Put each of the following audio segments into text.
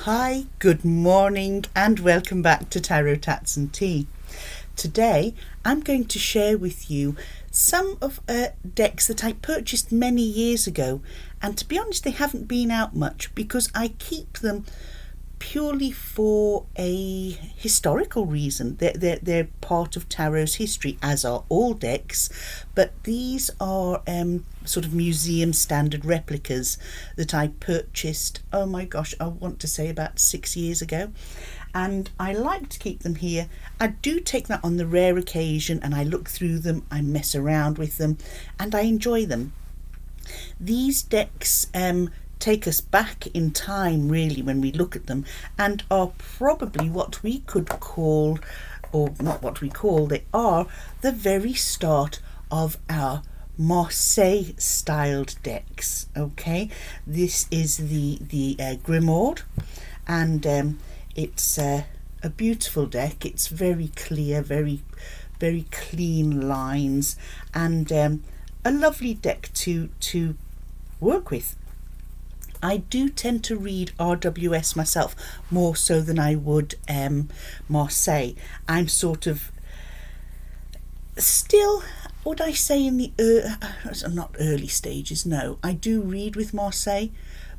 Hi, good morning and welcome back to Tarot Tats and Tea. Today I'm going to share with you some of decks that I purchased many years ago, and to be honest they haven't been out much because I keep them purely for a historical reason. They're part of tarot's history, as are all decks, but these are sort of museum standard replicas that I purchased, oh my gosh, I want to say about 6 years ago, and I like to keep them here. I do take that on the rare occasion and I look through them, I mess around with them, and I enjoy them. These decks take us back in time really when we look at them, and are probably what we could call, or not what we call, they are the very start of our Marseille styled decks. Okay, this is the Grimoire, and it's a beautiful deck. It's very clear, very clean lines, and a lovely deck to work with. I do tend to read RWS myself more so than I would Marseille. I'm sort of still, would I say, in the not early stages, no. I do read with Marseille,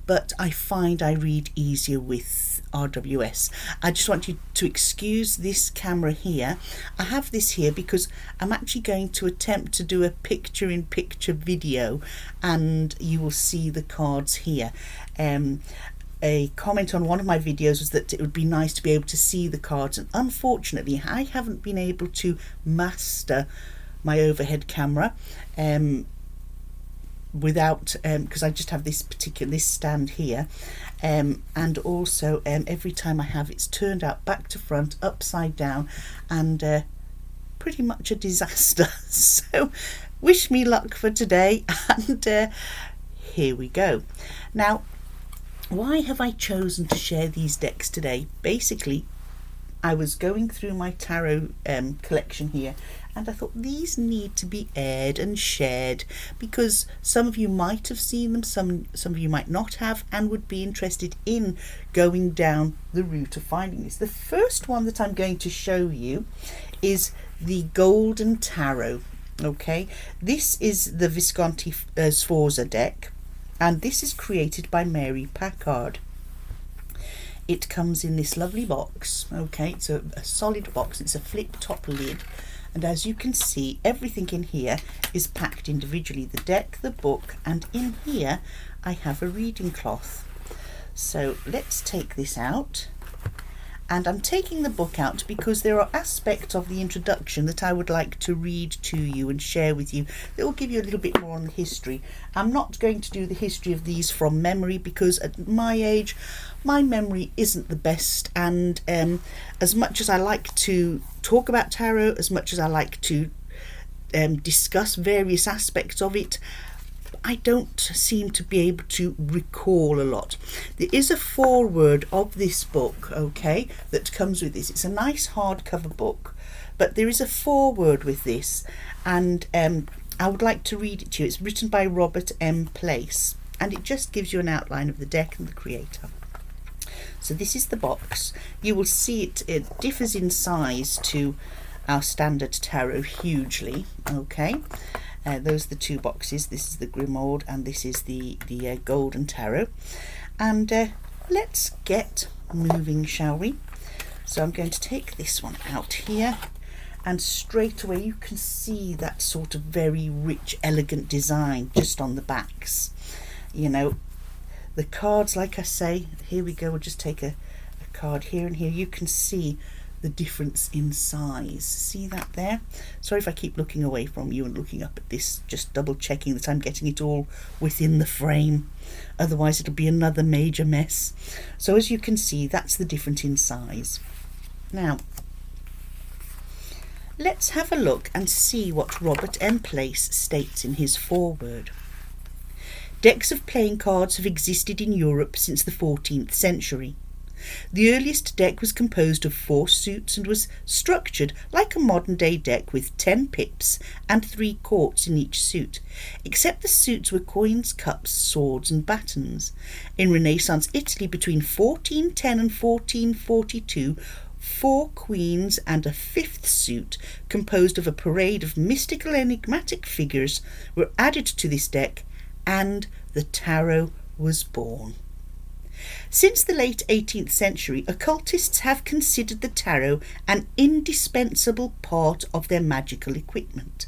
but I find I read easier with RWS. I just want you to excuse this camera here. I have this here because I'm actually going to attempt to do a picture-in-picture video, and you will see the cards here. A comment on one of my videos was that it would be nice to be able to see the cards, and unfortunately I haven't been able to master my overhead camera without because I just have this stand here, and also every time I have, it's turned out back to front, upside down, and pretty much a disaster. So wish me luck for today, and here we go. Now, why have I chosen to share these decks today? Basically, I was going through my tarot collection here, and I thought these need to be aired and shared because some of you might have seen them, some of you might not have, and would be interested in going down the route of finding this. The first one that I'm going to show you is the Golden Tarot. Okay, this is the Visconti Sforza deck, and this is created by Mary Packard. It comes in this lovely box. Okay, it's a solid box. It's a flip top lid, and as you can see, everything in here is packed individually: the deck, the book, and in here I have a reading cloth. So let's take this out, and I'm taking the book out because there are aspects of the introduction that I would like to read to you and share with you that will give you a little bit more on the history. I'm not going to do the history of these from memory because at my age my memory isn't the best, and as much as I like to talk about tarot, as much as I like to discuss various aspects of it, I don't seem to be able to recall a lot. There is a foreword of this book, okay, that comes with this. It's a nice hardcover book, but there is a foreword with this, and I would like to read it to you. It's written by Robert M. Place, and it just gives you an outline of the deck and the creator. So this is the box. You will see it differs in size to our standard tarot hugely, okay. Those are the two boxes. This is the Grimoire and this is the Golden Tarot. And let's get moving, shall we? So I'm going to take this one out here, and straight away you can see that sort of very rich, elegant design just on the backs. You know, the cards, like I say, here we go. We'll just take a card here and here. You can see the difference in size. See that there? Sorry if I keep looking away from you and looking up at this, just double checking that I'm getting it all within the frame, otherwise it'll be another major mess. So as you can see, that's the difference in size. Now let's have a look and see what Robert M. Place states in his foreword. Decks of playing cards have existed in Europe since the 14th century. The earliest deck was composed of 4 suits and was structured like a modern-day deck with 10 pips and 3 courts in each suit, except the suits were coins, cups, swords and batons. In Renaissance Italy between 1410 and 1442, 4 queens and a 5th suit, composed of a parade of mystical enigmatic figures, were added to this deck, and the tarot was born. Since the late 18th century, occultists have considered the tarot an indispensable part of their magical equipment.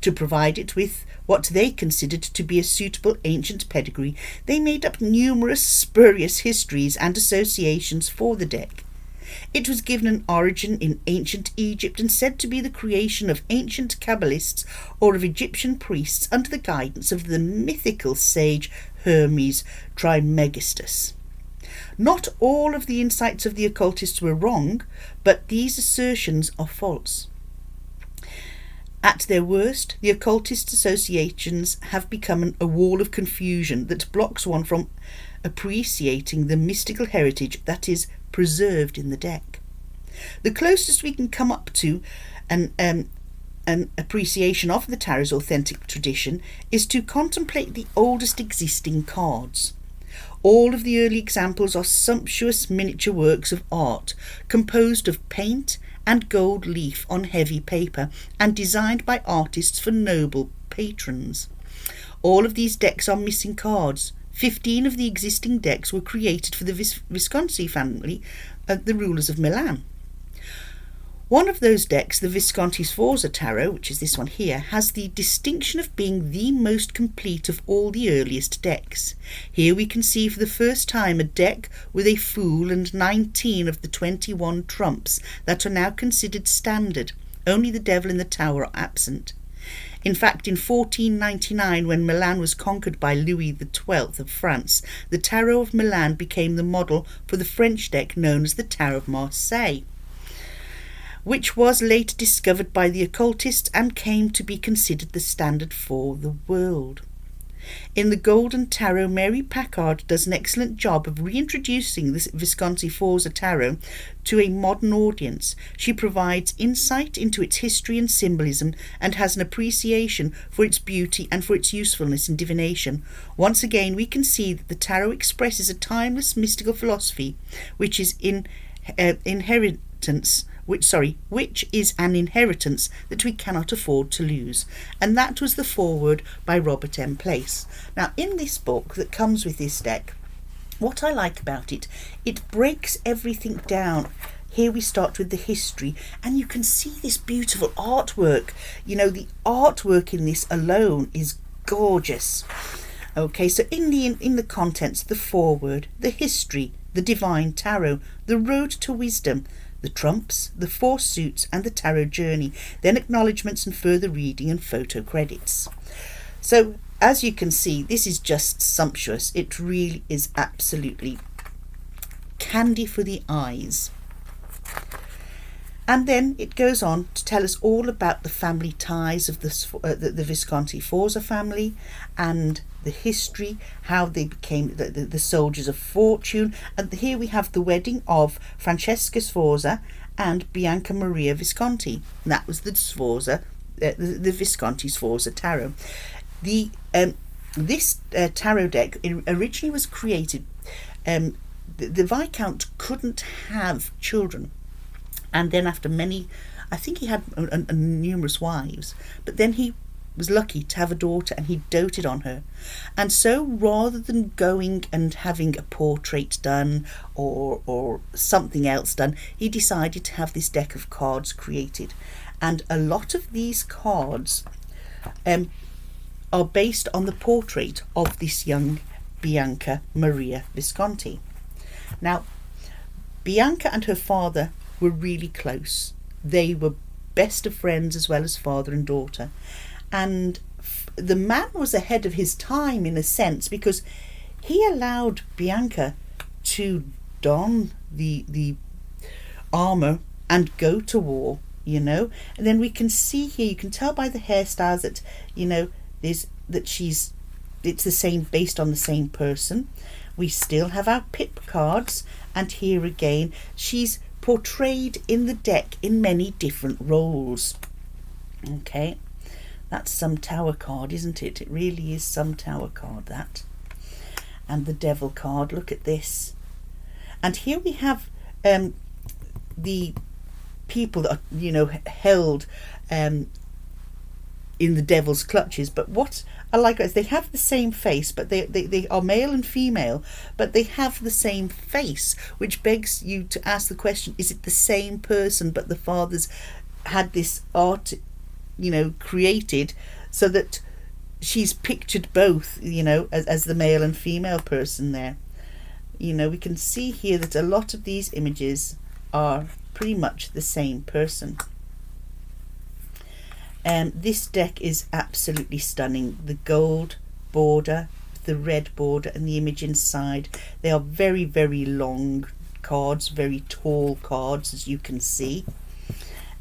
To provide it with what they considered to be a suitable ancient pedigree, they made up numerous spurious histories and associations for the deck. It was given an origin in ancient Egypt and said to be the creation of ancient Kabbalists or of Egyptian priests under the guidance of the mythical sage Hermes Trismegistus. Not all of the insights of the occultists were wrong, but these assertions are false. At their worst, the occultist associations have become a wall of confusion that blocks one from appreciating the mystical heritage that is preserved in the deck. The closest we can come up to an appreciation of the tarot's authentic tradition is to contemplate the oldest existing cards. All of the early examples are sumptuous miniature works of art composed of paint and gold leaf on heavy paper and designed by artists for noble patrons. All of these decks are missing cards. 15 of the existing decks were created for the Visconti family, the rulers of Milan. One of those decks, the Visconti Sforza tarot, which is this one here, has the distinction of being the most complete of all the earliest decks. Here we can see for the first time a deck with a fool and 19 of the 21 trumps that are now considered standard. Only the devil in the tower are absent. In fact, in 1499, when Milan was conquered by Louis XII of France, the Tarot of Milan became the model for the French deck known as the Tarot of Marseille, which was later discovered by the occultists and came to be considered the standard for the world. In the Golden Tarot, Mary Packard does an excellent job of reintroducing the Visconti Sforza tarot to a modern audience. She provides insight into its history and symbolism and has an appreciation for its beauty and for its usefulness in divination. Once again, we can see that the tarot expresses a timeless mystical philosophy which is which is an inheritance that we cannot afford to lose. And that was the foreword by Robert M. Place. Now, in this book that comes with this deck, what I like about it, it breaks everything down. Here we start with the history, and you can see this beautiful artwork. You know, the artwork in this alone is gorgeous. Okay, so in the contents, the foreword, the history, the divine tarot, the road to wisdom, the trumps, the 4 suits and the tarot journey, then acknowledgements and further reading and photo credits. So as you can see, this is just sumptuous. It really is absolutely candy for the eyes. And then it goes on to tell us all about the family ties of the Visconti Sforza family and the history, how they became the soldiers of fortune. And here we have the wedding of Francesca Sforza and Bianca Maria Visconti. And that was the Sforza, the Visconti Sforza tarot. This tarot deck originally was created. The Viscount couldn't have children. And then after many, I think he had numerous wives, but then he was lucky to have a daughter and he doted on her. And so rather than going and having a portrait done or something else done, he decided to have this deck of cards created. And a lot of these cards are based on the portrait of this young Bianca Maria Visconti. Now, Bianca and her father were really close. They were best of friends as well as father and daughter. And the man was ahead of his time in a sense, because he allowed Bianca to don the armour and go to war, you know. And then we can see here, you can tell by the hairstyles that, you know, it's the same, based on the same person. we still have our pip cards, and here again she's portrayed in the deck in many different roles. Okay, that's some tower card, isn't it? It really is some tower card, that. And the devil card, look at this. And here we have the people that are, you know, held in the devil's clutches. But what I like is they have the same face, but they are male and female, but they have the same face, which begs you to ask the question, is it the same person, but the father's had this art, you know, created so that she's pictured both, you know, as the male and female person there. You know, we can see here that a lot of these images are pretty much the same person. This deck is absolutely stunning. The gold border, the red border, and the image inside. They are very, very long cards, very tall cards, as you can see.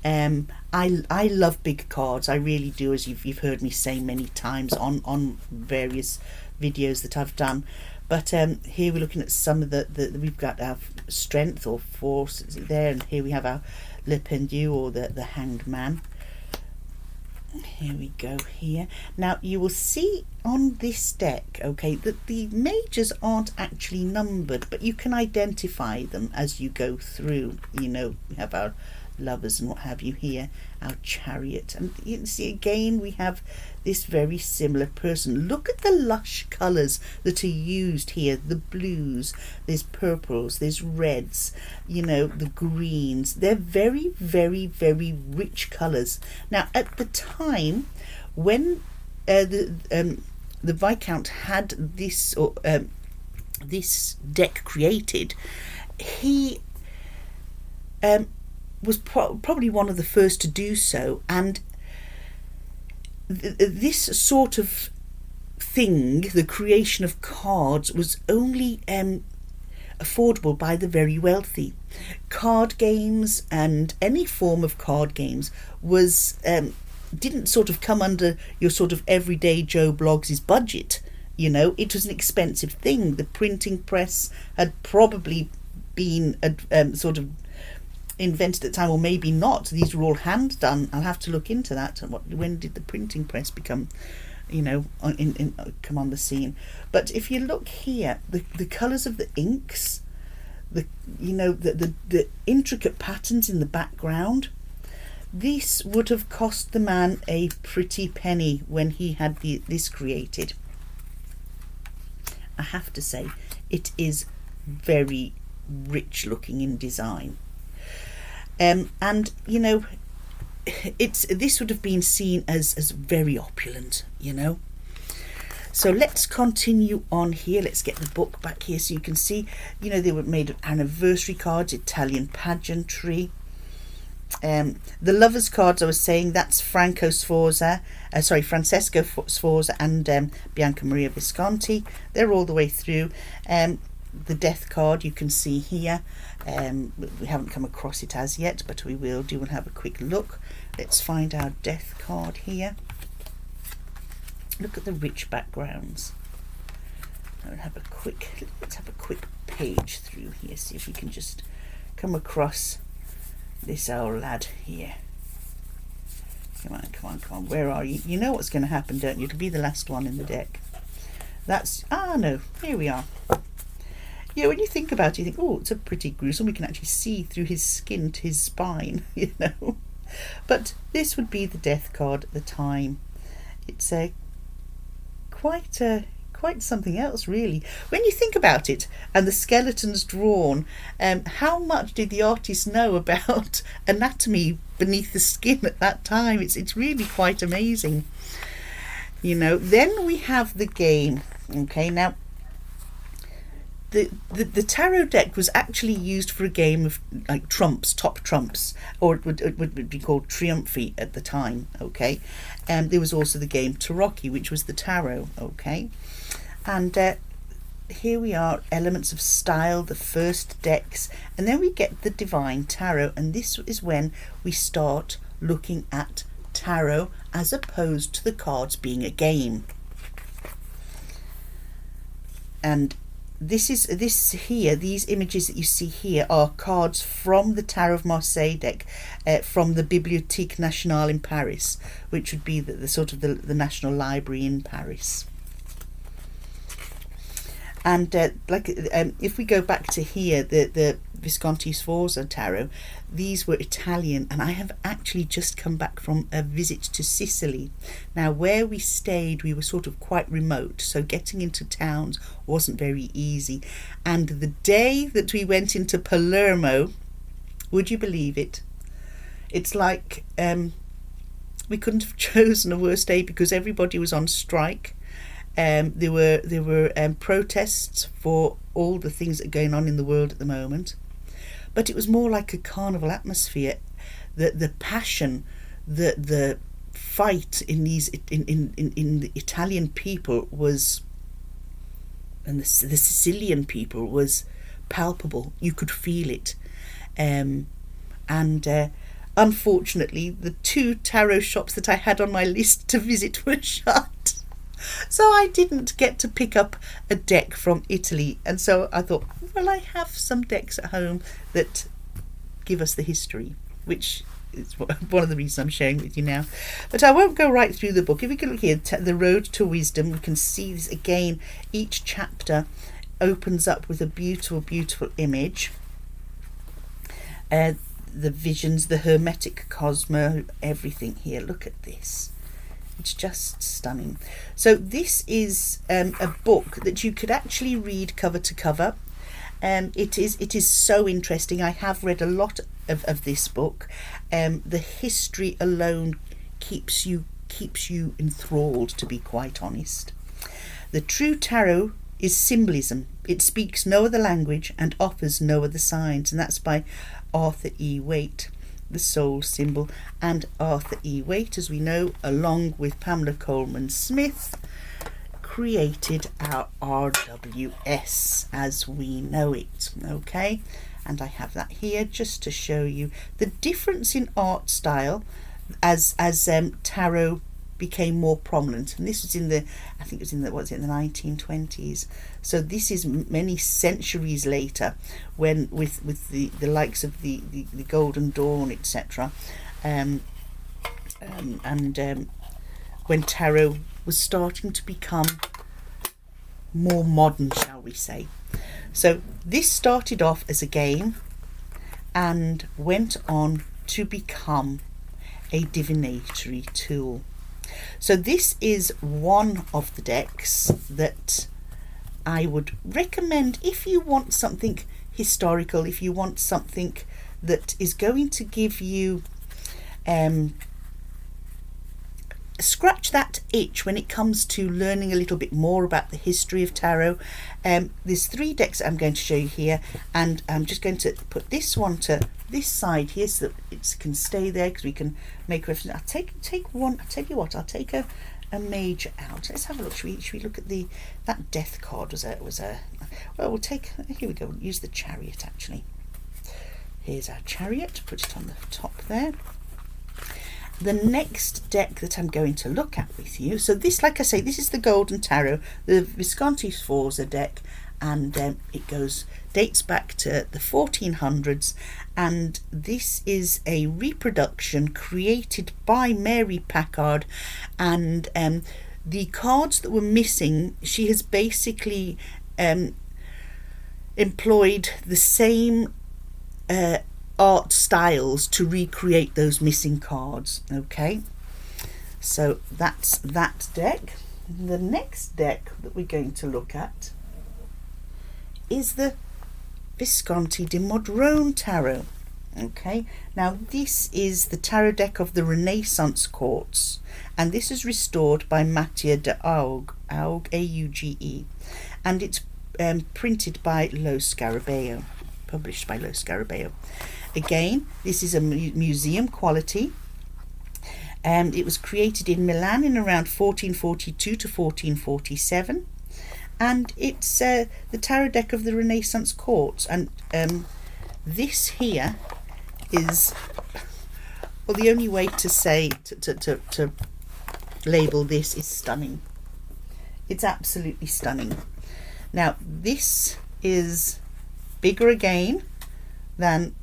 I love big cards, I really do, as you've heard me say many times on various videos that I've done. But here we're looking at some of we've got our strength or force there, and here we have our le pendu, or the hanged man. Here we go here. Now you will see on this deck, okay, that the majors aren't actually numbered, but you can identify them as you go through. You know, we have our lovers and what have you here, our chariot, and you can see again we have this very similar person. Look at the lush colours that are used here, the blues, there's purples, there's reds, you know, the greens. They're very, very, very rich colours. Now at the time when the Viscount had this this deck created, he was probably one of the first to do so, and this sort of thing, the creation of cards, was only affordable by the very wealthy. Card games and any form of card games was didn't sort of come under your sort of everyday Joe Bloggs' budget. You know, it was an expensive thing. The printing press had probably been sort of invented at the time, or maybe not. These were all hand done. I'll have to look into that. When did the printing press become, you know, come on the scene? But if you look here, the colours of the inks, the intricate patterns in the background, this would have cost the man a pretty penny when he had this created. I have to say, it is very rich looking in design. And you know, this would have been seen as very opulent, you know. So let's continue on here. Let's get the book back here so you can see, you know, they were made of anniversary cards, Italian pageantry. The lovers cards, I was saying, that's Francesco Sforza and Bianca Maria Visconti. They're all the way through. The death card you can see here. We haven't come across it as yet, but we will do and have a quick look. Let's find our death card here. Look at the rich backgrounds. Let's have a quick page through here, see if we can just come across this old lad here. Come on, where are you? You know what's going to happen, don't you? It'll be the last one in the deck. No, here we are. Yeah, when you think about it, you think, oh, it's a pretty gruesome. We can actually see through his skin to his spine, you know. But this would be the death card at the time. It's quite something else, really. When you think about it, and the skeletons drawn, how much did the artist know about anatomy beneath the skin at that time? It's really quite amazing, you know. Then we have the game. Okay, now the tarot deck was actually used for a game of like trumps, top trumps, or it would be called Triumphi at the time. Okay, and there was also the game Tarocchi, which was the tarot. Okay, and here we are, elements of style, the first decks, and then we get the Divine Tarot, and this is when we start looking at tarot as opposed to the cards being a game. And these images that you see here are cards from the Tarot of Marseille deck, from the Bibliothèque Nationale in Paris, which would be the sort of the National Library in Paris. And if we go back to here, the Visconti Sforza tarot, these were Italian, and I have actually just come back from a visit to Sicily. Now, where we stayed, we were sort of quite remote, so getting into towns wasn't very easy. And the day that we went into Palermo, would you believe it? It's like we couldn't have chosen a worse day, because everybody was on strike. There were protests for all the things that are going on in the world at the moment, but it was more like a carnival atmosphere. The passion, the fight in the Italian people was, and the Sicilian people was palpable. You could feel it, and unfortunately, the 2 tarot shops that I had on my list to visit were shut. So I didn't get to pick up a deck from Italy, and so I thought, well, I have some decks at home that give us the history, which is one of the reasons I'm sharing with you now. But I won't go right through the book. If we can look here, The Road to Wisdom, we can see this again. Each chapter opens up with a beautiful, beautiful image. The visions, the hermetic cosmos, everything here. Look at this. It's just stunning. So this is a book that you could actually read cover to cover. It is so interesting. I have read a lot of this book. The history alone keeps you enthralled, to be quite honest. The true tarot is symbolism. It speaks no other language and offers no other signs, and that's by Arthur E. Waite. The soul symbol. And Arthur E. Waite, as we know, along with Pamela Coleman Smith, created our RWS as we know it. Okay, and I have that here just to show you the difference in art style as tarot became more prominent. And this was in the 1920s. So this is many centuries later, when with the likes of the Golden Dawn, etc. When tarot was starting to become more modern, shall we say. So this started off as a game and went on to become a divinatory tool. So this is one of the decks that I would recommend if you want something historical, if you want something that is going to give you scratch that itch when it comes to learning a little bit more about the history of tarot. There's 3 decks I'm going to show you here, and I'm just going to put this one to this side here so that it can stay there, because we can make reference. I'll take one. I'll tell you what, I'll take a mage out. Let's have a look. Should we look at that death card? Well, we'll take, here we go, we'll use the chariot actually. Here's our chariot, put it on the top there. The next deck that I'm going to look at with you, so this, like I say, this is the Golden Tarot, the Visconti Sforza deck, and it dates back to the 1400s, and this is a reproduction created by Mary Packard, and the cards that were missing, she has basically employed the same art styles to recreate those missing cards. Okay, so that's that deck. The next deck that we're going to look at is the Visconti di Modrone tarot. Okay, now this is the tarot deck of the Renaissance courts, and this is restored by Mattia de Auge, Auge, and it's printed by Lo Scarabeo, published by Lo Scarabeo. Again, this is a museum quality, and it was created in Milan in around 1442 to 1447, and it's the tarot deck of the Renaissance courts. And this here is, well, the only way to say to label this is stunning. It's absolutely stunning. Now this is bigger again than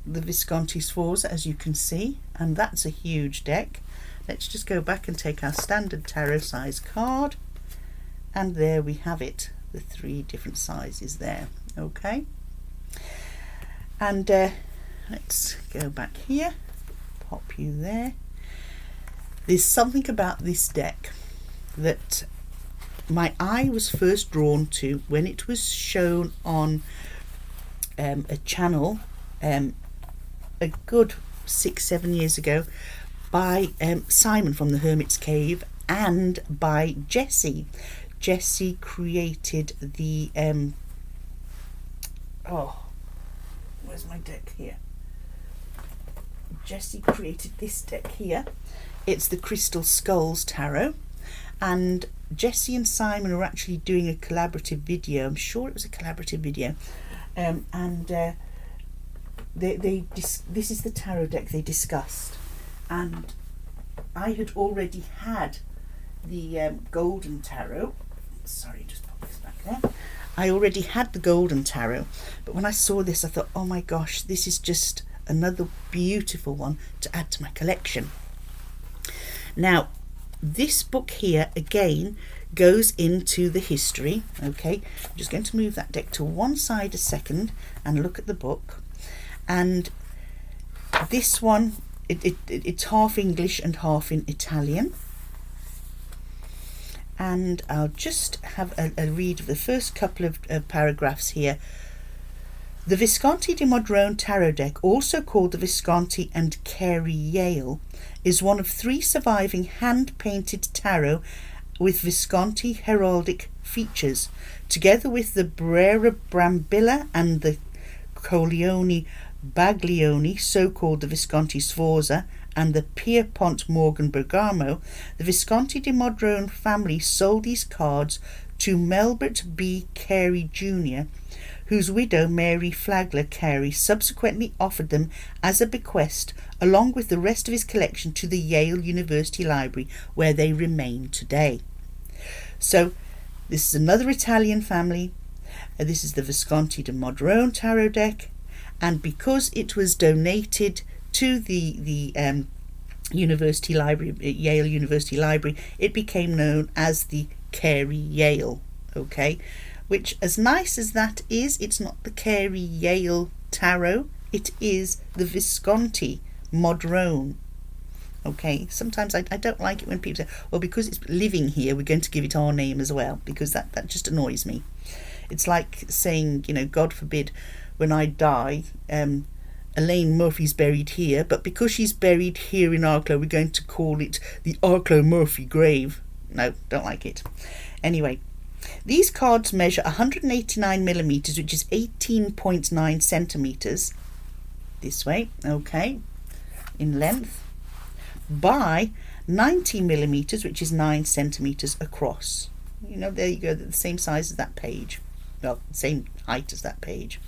the Visconti Sforza, as you can see, and that's a huge deck. Let's just go back and take our standard tarot size card, and there we have it, the 3 different sizes there. Okay, and let's go back here, pop you there. There's something about this deck that my eye was first drawn to when it was shown on a channel a good 6-7 years ago by Simon from the Hermit's Cave and by Jessie. Jessie created the where's my deck here? Jessie created this deck here. It's the Crystal Skulls Tarot, and Jessie and Simon are actually doing a collaborative video. I'm sure it was a collaborative video, this is the tarot deck they discussed, and I had already had the golden tarot. Sorry, just pop this back there. I already had the golden tarot, but when I saw this I thought, oh my gosh, this is just another beautiful one to add to my collection. Now this book here again goes into the history. Okay, I'm just going to move that deck to one side a second and look at the book. And this one, it's half English and half in Italian. And I'll just have a read of the first couple of paragraphs here. The Visconti di Modrone tarot deck, also called the Visconti and Carey Yale, is one of 3 surviving hand-painted tarot with Visconti heraldic features, together with the Brera Brambilla and the Coglione Baglioni, so-called the Visconti Sforza, and the Pierpont Morgan Bergamo. The Visconti di Modrone family sold these cards to Melbert B. Carey Jr., whose widow Mary Flagler Carey subsequently offered them as a bequest along with the rest of his collection to the Yale University Library, where they remain today. So this is another Italian family. This is the Visconti di Modrone tarot deck, and because it was donated to the University Library, Yale University Library, it became known as the Carey Yale. Okay, which, as nice as that is, it's not the Carey Yale tarot, it is the Visconti Modrone. Okay, sometimes I don't like it when people say, well, because it's living here, we're going to give it our name as well, because that just annoys me. It's like saying, God forbid, when I die, Elaine Murphy's buried here, but because she's buried here in Arklow, we're going to call it the Arklow Murphy grave. No, don't like it. Anyway, these cards measure 189 millimeters, which is 18.9 centimeters this way, okay, in length, by 90 millimeters, which is 9 centimeters across. There you go, they're the same size as that page. Well, same height as that page.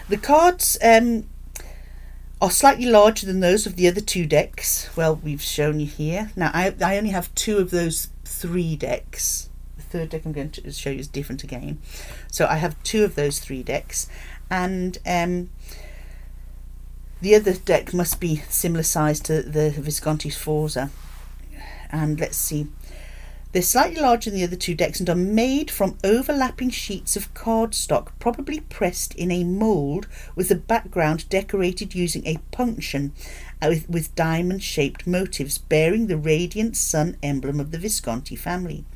The cards are slightly larger than those of the other 2 decks. Well, we've shown you here. Now, I only have 2 of those 3 decks. The third deck I'm going to show you is different again. So I have 2 of those 3 decks, and the other deck must be similar size to the Visconti Sforza. And let's see. They're slightly larger than the other 2 decks and are made from overlapping sheets of cardstock, probably pressed in a mould with a background decorated using a punction with diamond-shaped motifs bearing the radiant sun emblem of the Visconti family.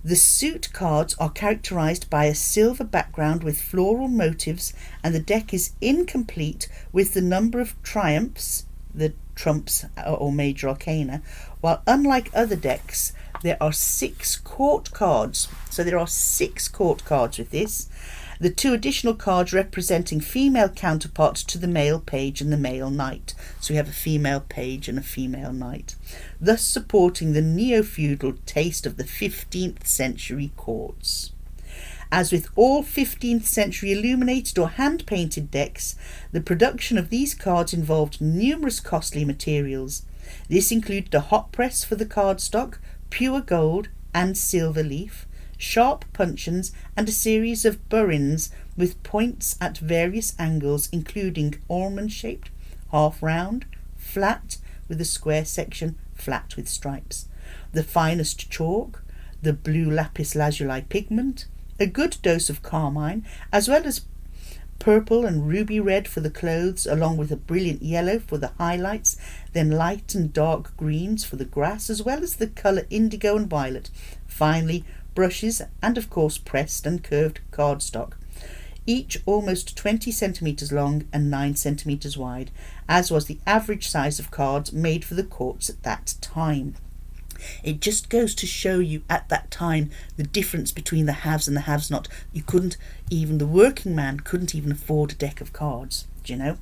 The suit cards are characterized by a silver background with floral motifs, and the deck is incomplete with the number of triumphs, the trumps or major arcana, while unlike other decks, there are 6 court cards. So there are 6 court cards with this. The 2 additional cards representing female counterparts to the male page and the male knight. So we have a female page and a female knight, thus supporting the neo-feudal taste of the 15th century courts. As with all 15th century illuminated or hand-painted decks, the production of these cards involved numerous costly materials. This included a hot press for the cardstock, pure gold and silver leaf, sharp puncheons, and a series of burins with points at various angles, including almond-shaped, half-round, flat with a square section, flat with stripes. The finest chalk, the blue lapis lazuli pigment, a good dose of carmine, as well as purple and ruby red for the clothes, along with a brilliant yellow for the highlights, then light and dark greens for the grass, as well as the colour indigo and violet. Finally, brushes and of course pressed and curved cardstock, each almost 20 centimetres long and 9 centimetres wide, as was the average size of cards made for the courts at that time. It just goes to show you at that time the difference between the haves and the haves not. You couldn't even, the working man couldn't even afford a deck of cards, do you know?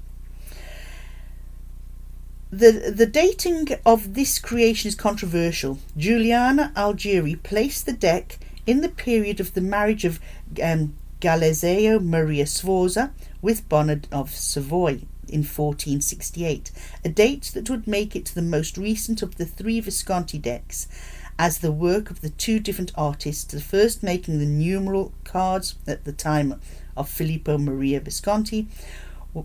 The dating of this creation is controversial. Juliana Algieri placed the deck in the period of the marriage of Galileo Maria Sforza with Bernard of Savoy in 1468, a date that would make it the most recent of the 3 Visconti decks, as the work of the 2 different artists, the first making the numeral cards at the time of Filippo Maria Visconti,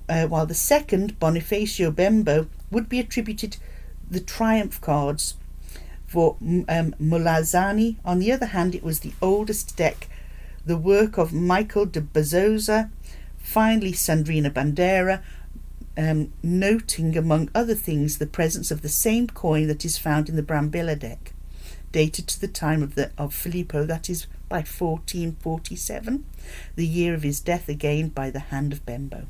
while the second, Bonifacio Bembo, would be attributed the triumph cards. For Molazzani, on the other hand, it was the oldest deck, the work of Michael de Bazzosa, finally Sandrina Bandera, noting among other things the presence of the same coin that is found in the Brambilla deck, dated to the time of Filippo, that is by 1447, the year of his death, again by the hand of Bembo.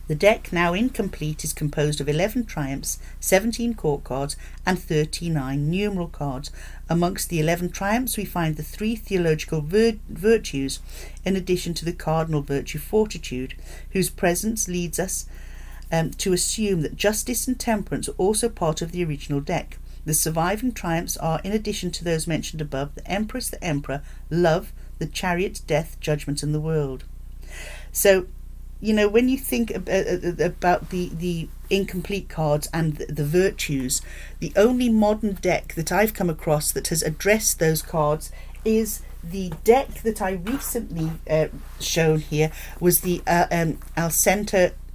The deck, now incomplete, is composed of 11 triumphs, 17 court cards and 39 numeral cards. Amongst the 11 triumphs we find the 3 theological virtues, in addition to the cardinal virtue fortitude, whose presence leads us to assume that justice and temperance are also part of the original deck. The surviving triumphs are, in addition to those mentioned above, the Empress, the Emperor, Love, the Chariot, Death, Judgment and the World. So, you know, when you think about the incomplete cards and the virtues, the only modern deck that I've come across that has addressed those cards is the deck that I recently shown here, was the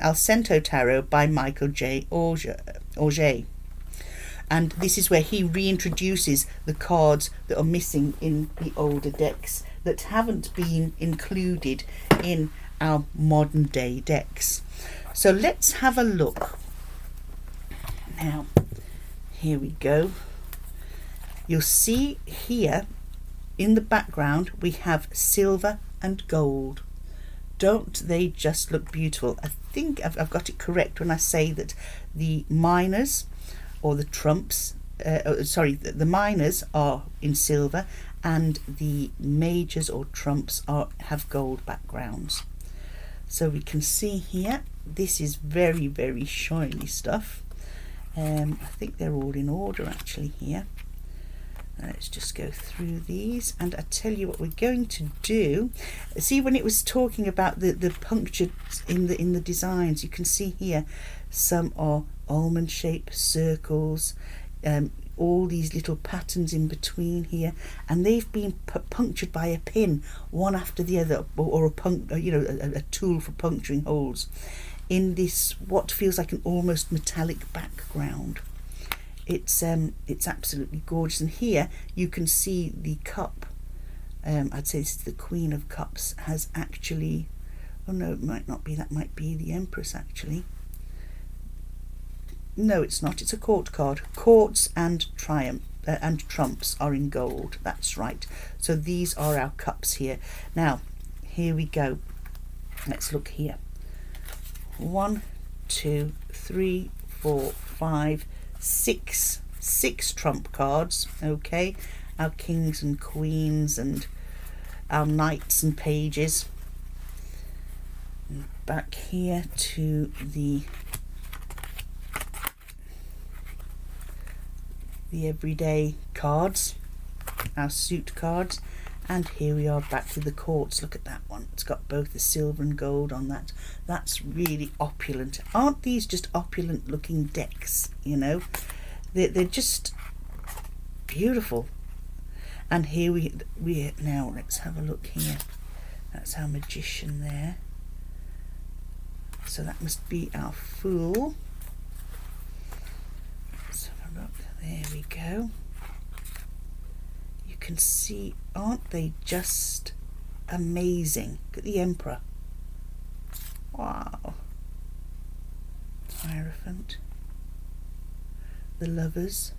Alcento Tarot by Michael J. Auger. And this is where he reintroduces the cards that are missing in the older decks that haven't been included in our modern day decks. So let's have a look. Now, here we go. You'll see here in the background we have silver and gold. Don't they just look beautiful? I think I've got it correct when I say that the minors or the trumps, the minors are in silver and the majors or trumps have gold backgrounds. So we can see here, this is very, very shiny stuff. I think they're all in order actually here. Let's just go through these, and I tell you what we're going to do. See, when it was talking about the punctures in the designs, you can see here some are almond shaped circles, all these little patterns in between here, and they've been punctured by a pin, one after the other, or a tool for puncturing holes in this what feels like an almost metallic background. It's absolutely gorgeous, and here you can see the cup. I'd say this is the Queen of Cups. Has actually, oh no, it might not be. That might be the Empress actually. No, it's not. It's a court card. Courts and triumph and trumps are in gold. That's right. So these are our cups here. Now, here we go. Let's look here. 1, 2, 3, 4, 5, 6. 6 trump cards. Okay, our kings and queens and our knights and pages. And back here to the everyday cards, our suit cards, and here we are back to the courts. Look at that one, it's got both the silver and gold on that. That's really opulent. Aren't these just opulent looking decks? You know, they're just beautiful. And here we now let's have a look here. That's our magician there. So that must be our fool. Let's have a look. There we go. You can see, aren't they just amazing? Look at the Emperor. Wow. Hierophant. The lovers.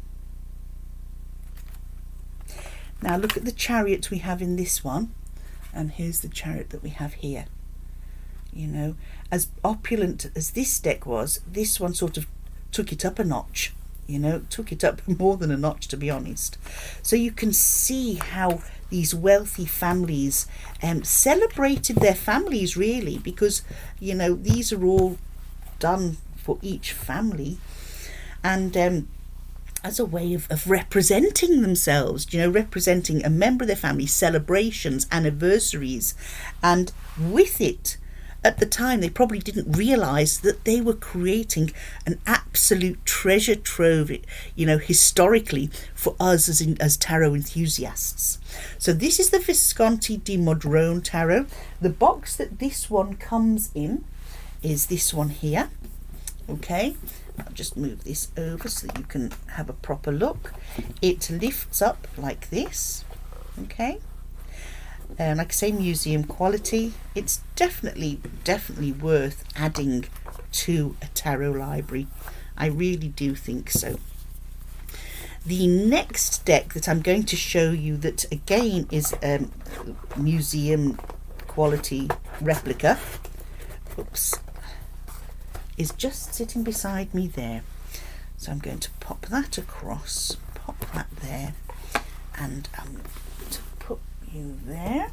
Now look at the chariot we have in this one, and here's the chariot that we have here. You know, as opulent as this deck was, this one sort of took it up a notch. You know, took it up more than a notch, to be honest. So you can see how these wealthy families celebrated their families, really, because, you know, these are all done for each family, and as a way of representing themselves, you know, representing a member of their family, celebrations, anniversaries. And with it, at the time, they probably didn't realise that they were creating an absolute treasure trove, you know, historically, for us as tarot enthusiasts. So this is the Visconti di Modrone tarot. The box that this one comes in is this one here. Okay, I'll just move this over so that you can have a proper look. It lifts up like this. Okay. Like I say, museum quality. It's definitely worth adding to a tarot library. I really do think so. The next deck that I'm going to show you, that again is a museum quality replica, oops, is just sitting beside me there. So I'm going to pop that across, pop that there, and I'm going to put you there.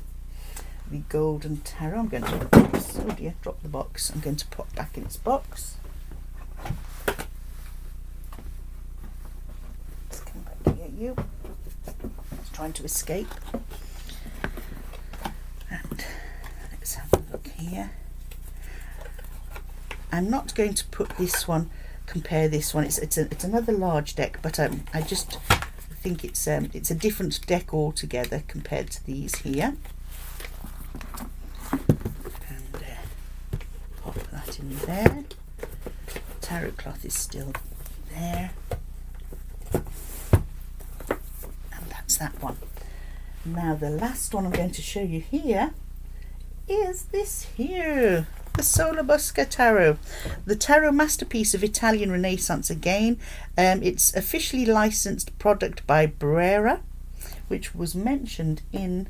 The golden tarot. I'm going to, oh dear, drop the box. I'm going to pop back in its box. Let's come back here, you. It's trying to escape. And let's have a look here. I'm not going to put this one, compare this one. It's another large deck, but I just think it's a different deck altogether compared to these here. And pop that in there. Tarot cloth is still there, and that's that one. Now the last one I'm going to show you here is this here. The Sola Busca tarot, the tarot masterpiece of Italian Renaissance again. It's officially licensed product by Brera, which was mentioned in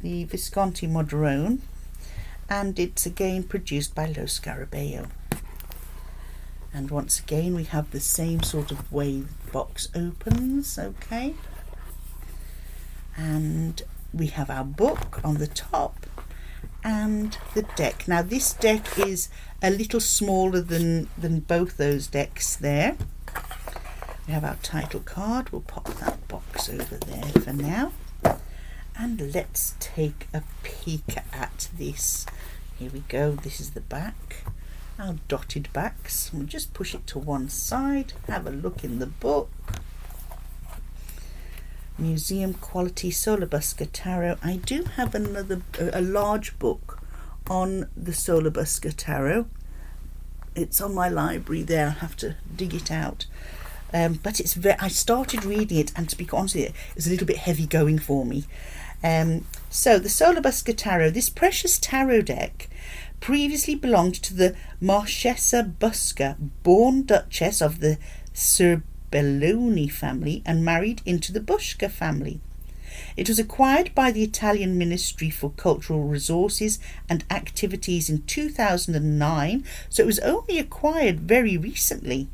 the Visconti Modrone, and it's again produced by Lo Scarabeo. And once again we have the same sort of way the box opens, okay, and we have our book on the top and the deck. Now this deck is a little smaller than both those decks there. We have our title card. We'll pop that box over there for now, and let's take a peek at this. Here we go. This is the back, our dotted backs. We'll just push it to one side, have a look in the book. Museum quality Sola Busca tarot. I do have a large book on the Sola Busca tarot. It's on my library there. I'll have to dig it out. But it's I started reading it, and to be honest with you, it's a little bit heavy going for me. So the Sola Busca tarot, this precious tarot deck, previously belonged to the Marchesa Busca, born Duchess of the Serbelloni family and married into the Busca family. It was acquired by the Italian Ministry for Cultural Resources and Activities in 2009, so it was only acquired very recently,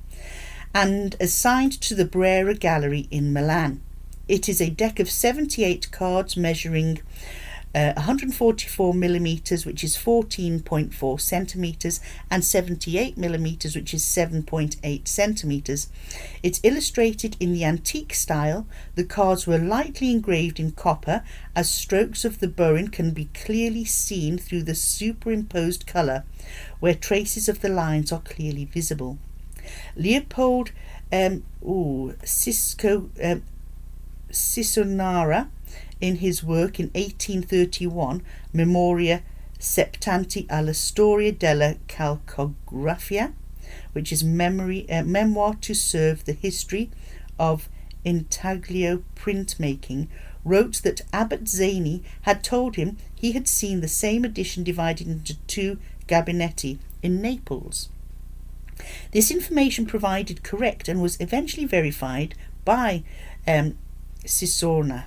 and assigned to the Brera Gallery in Milan. It is a deck of 78 cards measuring 144 millimeters, which is 14.4 centimeters, and 78 millimeters, which is 7.8 centimeters. It's illustrated in the antique style. The cards were lightly engraved in copper, as strokes of the bowing can be clearly seen through the superimposed colour, where traces of the lines are clearly visible. Leopold Cisonara in his work in 1831, Memoria Septanti alla Storia della Calcografia, which is memoir to serve the history of intaglio printmaking, wrote that Abbot Zani had told him he had seen the same edition divided into 2 gabinetti in Naples. This information provided correct and was eventually verified by Cisognara,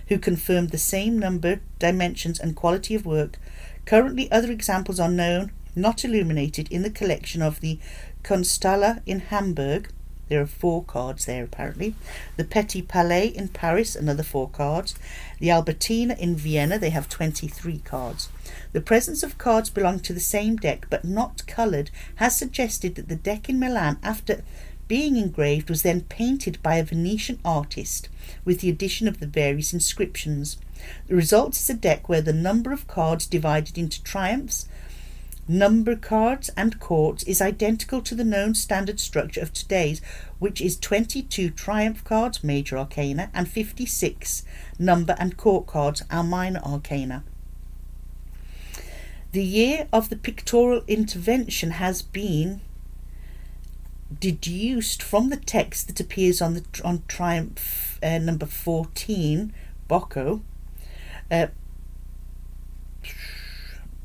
who confirmed the same number, dimensions and quality of work. Currently other examples are known, not illuminated, in the collection of the Kunsthalle in Hamburg. There are 4 cards there apparently. The Petit Palais in Paris, another 4 cards. The Albertina in Vienna, they have 23 cards. The presence of cards belonging to the same deck but not coloured has suggested that the deck in Milan, after being engraved, was then painted by a Venetian artist with the addition of the various inscriptions. The result is a deck where the number of cards divided into triumphs, number cards and courts is identical to the known standard structure of today's, which is 22 triumph cards, major arcana, and 56 number and court cards, our minor arcana. The year of the pictorial intervention has been deduced from the text that appears on triumph number 14, Bocco,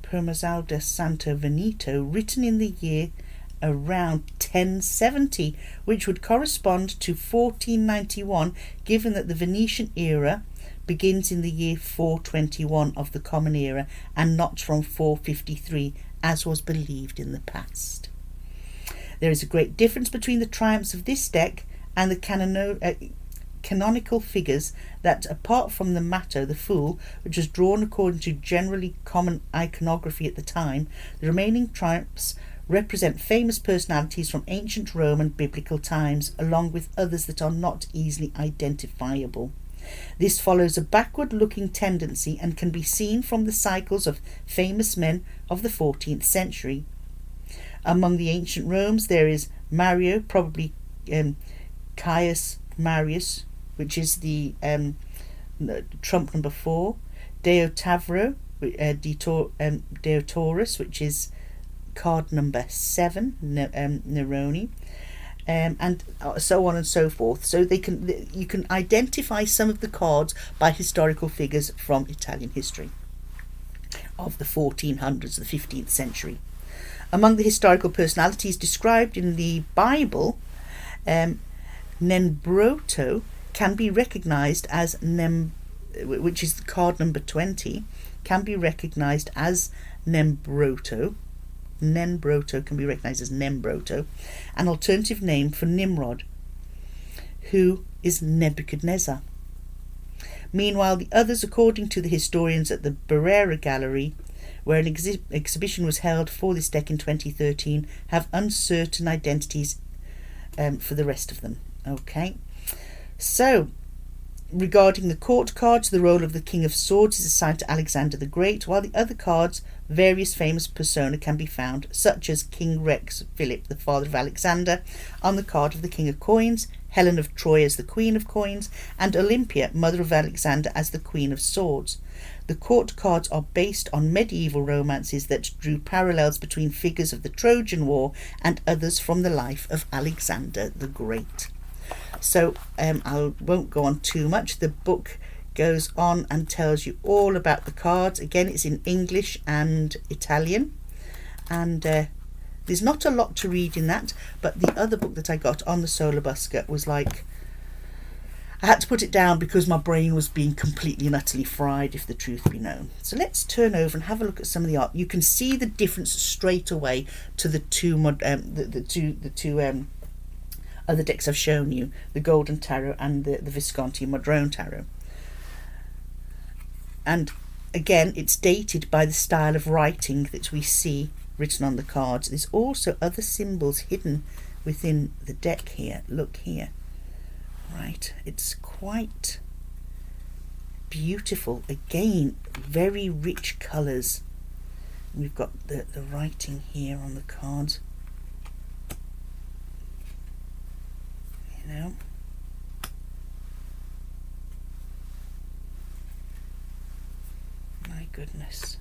Permasalda Santo Veneto, written in the year around 1070, which would correspond to 1491, given that the Venetian era begins in the year 421 of the Common Era and not from 453, as was believed in the past. There is a great difference between the triumphs of this deck and the canonical figures that, apart from the Matto, the Fool, which was drawn according to generally common iconography at the time, the remaining triumphs represent famous personalities from ancient Rome and biblical times, along with others that are not easily identifiable. This follows a backward-looking tendency and can be seen from the cycles of famous men of the 14th century. Among the ancient Romans there is Mario, probably Caius Marius, which is the trump number 4, Deotavro, Deotaurus, which is card number 7, Neroni, and so on and so forth. So you can identify some of the cards by historical figures from Italian history of the 1400s, the 15th century. Among the historical personalities described in the Bible, Nembrotto can be recognised as which is card number 20, can be recognised as Nembrotto. Nembrotto can be recognised as Nembrotto, an alternative name for Nimrod, who is Nebuchadnezzar. Meanwhile, the others, according to the historians at the Barrera Gallery, where an exhibition was held for this deck in 2013, have uncertain identities for the rest of them. Okay, so regarding the court cards, the role of the King of Swords is assigned to Alexander the Great, while the other cards, various famous persona can be found, such as King Rex Philip, the father of Alexander, on the card of the King of Coins, Helen of Troy as the Queen of Coins, and Olympia, mother of Alexander, as the Queen of Swords. The court cards are based on medieval romances that drew parallels between figures of the Trojan War and others from the life of Alexander the Great. So I won't go on too much. The book goes on and tells you all about the cards. Again, it's in English and Italian, and there's not a lot to read in that, but the other book that I got on the Sola Busca was like, I had to put it down because my brain was being completely and utterly fried, if the truth be known. So let's turn over and have a look at some of the art. You can see the difference straight away to the two other decks I've shown you, the Golden Tarot and the Visconti Modrone Tarot. And again, it's dated by the style of writing that we see written on the cards. There's also other symbols hidden within the deck here. Look here. Right, it's quite beautiful. Again, very rich colours. We've got the writing here on the cards. You know, goodness.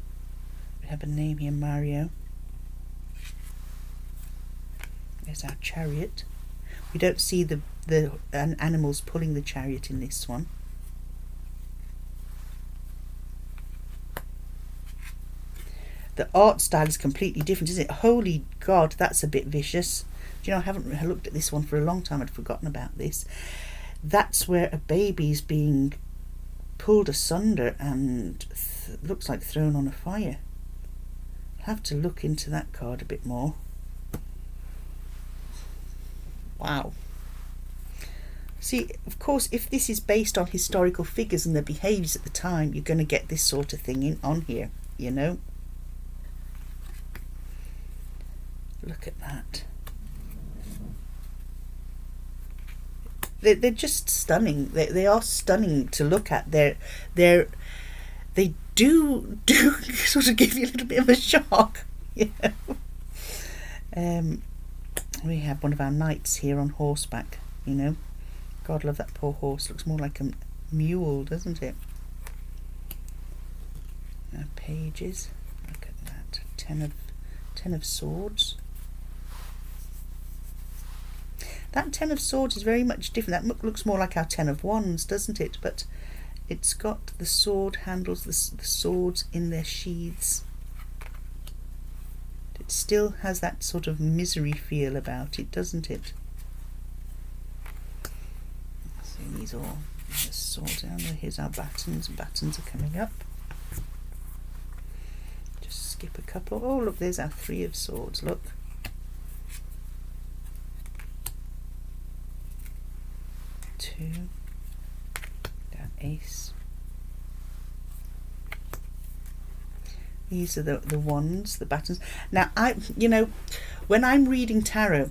We have a name here, Mario. There's our chariot. We don't see the animals pulling the chariot in this one. The art style is completely different, isn't it? Holy God, that's a bit vicious. Do you know, I haven't looked at this one for a long time. I'd forgotten about this. That's where a baby's being pulled asunder and looks like thrown on a fire. I'll have to look into that card a bit more. Wow. See, of course, if this is based on historical figures and their behaviours at the time, you're going to get this sort of thing on here, you know. Look at that. They're just stunning. They are stunning to look at. They do sort of give you a little bit of a shock, you know. We have one of our knights here on horseback, you know. God, love that poor horse. Looks more like a mule, doesn't it? Now, pages. Look at that. Ten of swords. That 10 of swords is very much different. That looks more like our 10 of wands, doesn't it? But it's got the sword handles, the swords in their sheaths. It still has that sort of misery feel about it, doesn't it? See, these all the swords down there. Here's our battens. Battens are coming up. Just skip a couple. Oh, look, there's our 3 of swords. Look. That ace. These are the wands, the battens. Now, you know, when I'm reading tarot,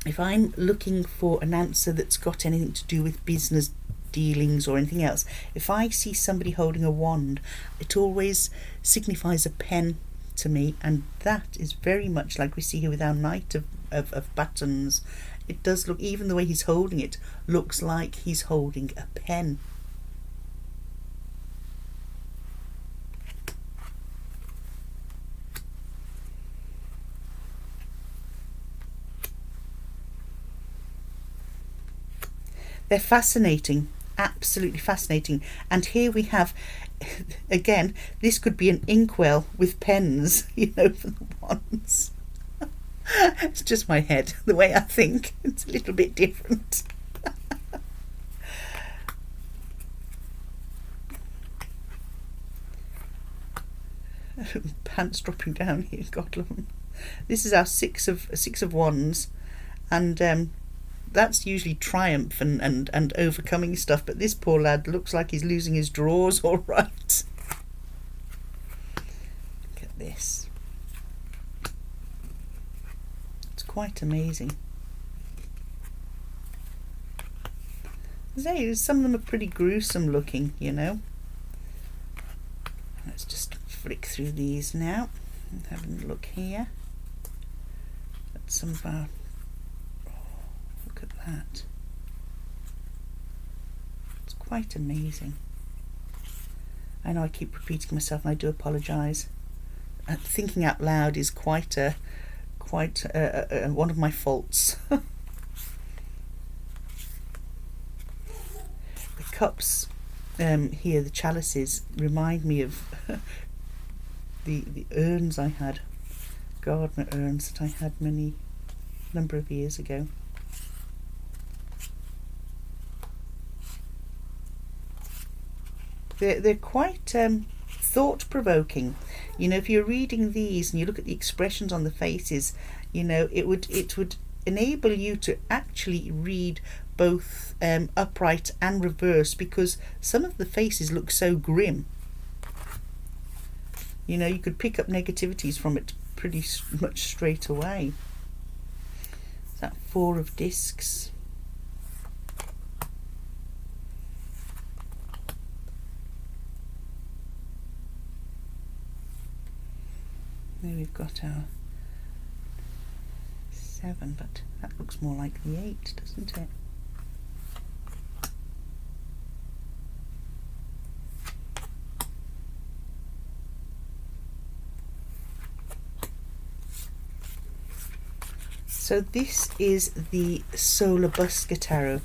if I'm looking for an answer that's got anything to do with business dealings or anything else, if I see somebody holding a wand, it always signifies a pen to me, and that is very much like we see here with our knight of battens. It does look, even the way he's holding it, looks like he's holding a pen. They're fascinating, absolutely fascinating. And here we have, again, this could be an inkwell with pens, you know, for the wands. It's just my head, the way I think. It's a little bit different. Pants dropping down here, God love them. This is our six of wands, and that's usually triumph and overcoming stuff, but this poor lad looks like he's losing his drawers, all right. Look at this. Quite amazing. Some of them are pretty gruesome looking, you know. Let's just flick through these now and have a look here at some of our. Oh, look at that. It's quite amazing. I know I keep repeating myself, and I do apologise. Thinking out loud is quite one of my faults. The cups here, the chalices, remind me of the urns I had, gardener urns that I had number of years ago. They're quite thought-provoking. You know, if you're reading these and you look at the expressions on the faces, you know, it would enable you to actually read both upright and reverse, because some of the faces look so grim. You know, you could pick up negativities from it pretty much straight away. Is that 4 of discs? There we've got our 7, but that looks more like the 8, doesn't it? So this is the Sola Busca tarot,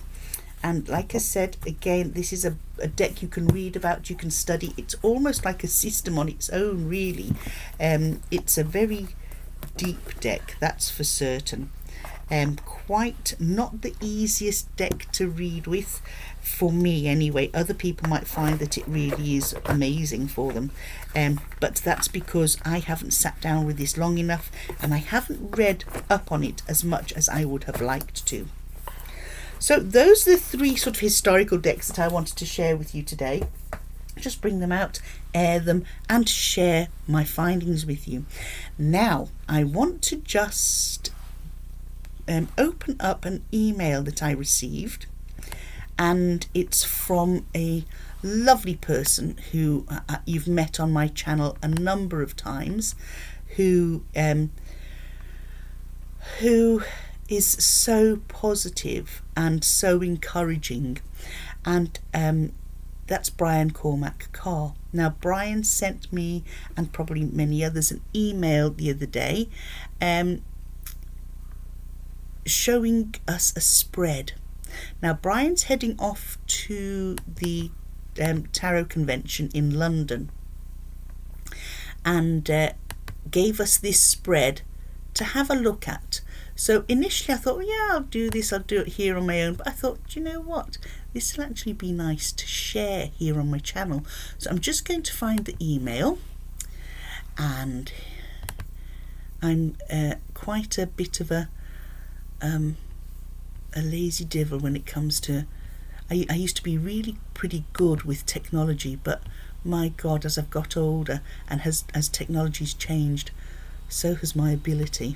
and like I said again, this is a deck you can read about, you can study. It's almost like a system on its own, really. It's a very deep deck, that's for certain. Quite not the easiest deck to read with, for me anyway. Other people might find that it really is amazing for them, but that's because I haven't sat down with this long enough, and I haven't read up on it as much as I would have liked to. So those are the three sort of historical decks that I wanted to share with you today. Just bring them out, air them, and share my findings with you. Now I want to just open up an email that I received, and it's from a lovely person who you've met on my channel a number of times, who is so positive and so encouraging, and that's Cormack Carr. Now Brian sent me, and probably many others, an email the other day showing us a spread. Now Brian's heading off to the tarot convention in London, and gave us this spread to have a look at. So initially I thought, yeah, I'll do this, I'll do it here on my own, but I thought, do you know what, this will actually be nice to share here on my channel. So I'm just going to find the email, and I'm quite a bit of a lazy devil when it comes to, I used to be really pretty good with technology, but my God, as I've got older and as technology's changed, so has my ability.